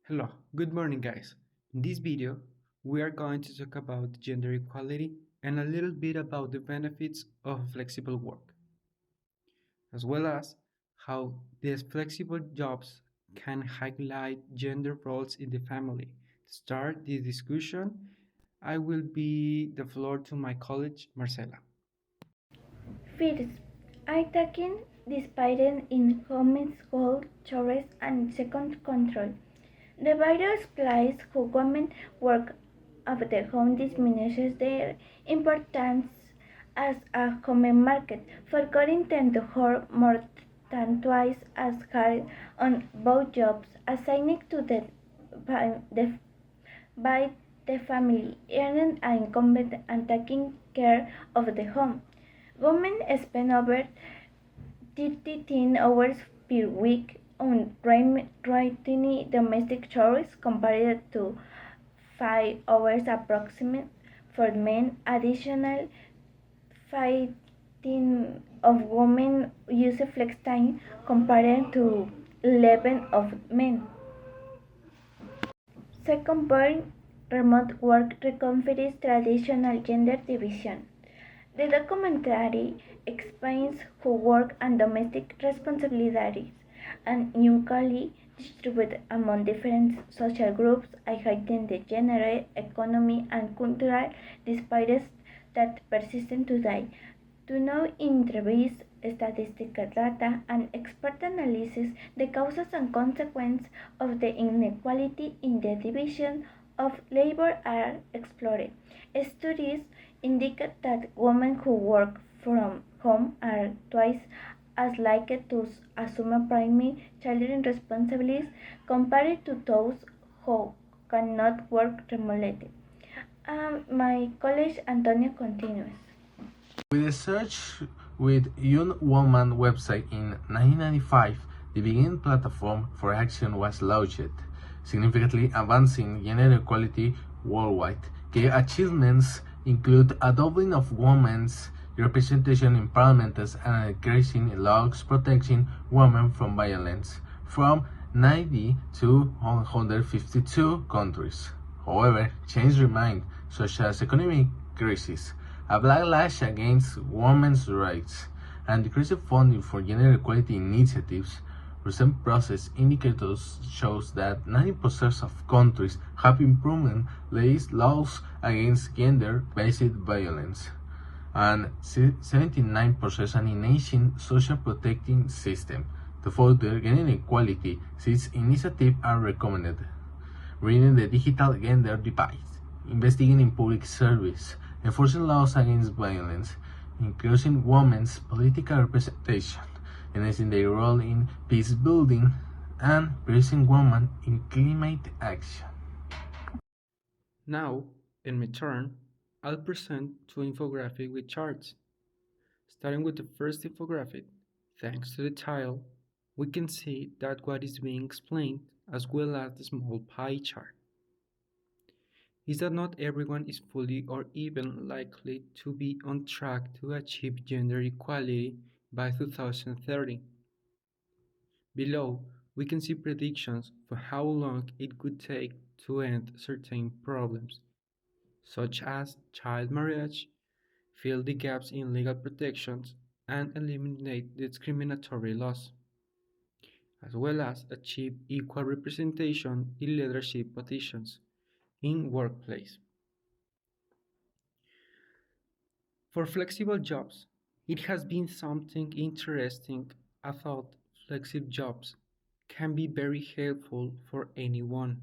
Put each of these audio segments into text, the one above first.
Hello, good morning guys. In this video, we are going to talk about gender equality and a little bit about the benefits of flexible work, as well as how these flexible jobs can highlight gender roles in the family. To start this discussion, I will be the floor to my colleague Marcela. First, I taken despite in women's gold, chores, and second control. The various places who women work of the home diminishes their importance as a home market, forgetting them to work more than twice as hard on both jobs, assigning to the by the family, earning an income and taking care of the home. Women spend over 13 hours per week on writing domestic chores compared to 5 hours approximate for men. Additional 15 of women use flex time compared to 11 of men. Second point, remote work reconfigures traditional gender division. The documentary explains who work and domestic responsibilities and unequally distributed among different social groups, highlighting the general, economic, and cultural disparities that persist today. To know interviews, statistical data, and expert analysis, the causes and consequences of the inequality in the division of labor are explored. Studies indicate that women who work from home are twice as likely to assume primary children responsibilities compared to those who cannot work remotely. My colleague Antonio continues. With a search with Young Woman website in 1995, the beginning platform for action was launched, significantly advancing gender equality worldwide. Key achievements include a doubling of women's representation in parliament and an increase in laws protecting women from violence from 90 to 152 countries. However, changes remain, such as economic crisis, a backlash against women's rights, and decreased funding for gender equality initiatives. Recent process indicators shows that 90% of countries have improved laws against gender-based violence, and 79% an enhancing social protecting system. To further gender equality, these initiatives are recommended: reading the digital gender divide, investigating in public service, enforcing laws against violence, increasing women's political representation, enhancing their role in peace building, and praising women in climate action. Now, in my turn, I'll present two infographics with charts. Starting with the first infographic, thanks to the title, we can see that what is being explained, as well as the small pie chart, is that not everyone is fully or even likely to be on track to achieve gender equality by 2030. Below, we can see predictions for how long it could take to end certain problems, such as child marriage, fill the gaps in legal protections, and eliminate discriminatory laws, as well as achieve equal representation in leadership positions in workplace. For flexible jobs, it has been something interesting. I thought flexible jobs can be very helpful for anyone.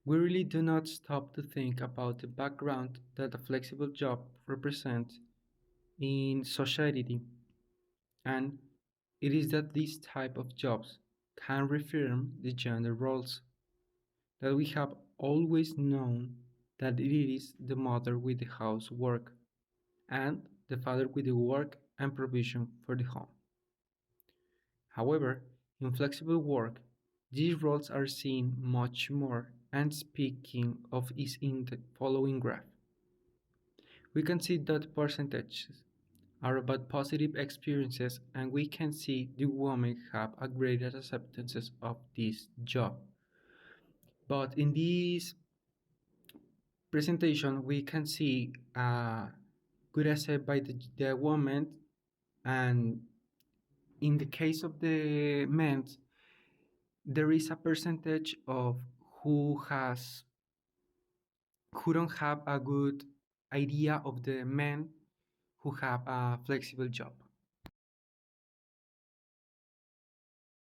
We really do not stop to think about the background that a flexible job represents in society, and it is that these type of jobs can reaffirm the gender roles that we have always known, that it is the mother with the housework and the father with the work and provision for the home. However, in flexible work, these roles are seen much more, and speaking of is in the following graph. We can see that percentages are about positive experiences, and we can see the women have a greater acceptance of this job, But in this presentation, we can see good asset by the woman, and in the case of the men, there is a percentage of who has who don't have a good idea of the men who have a flexible job.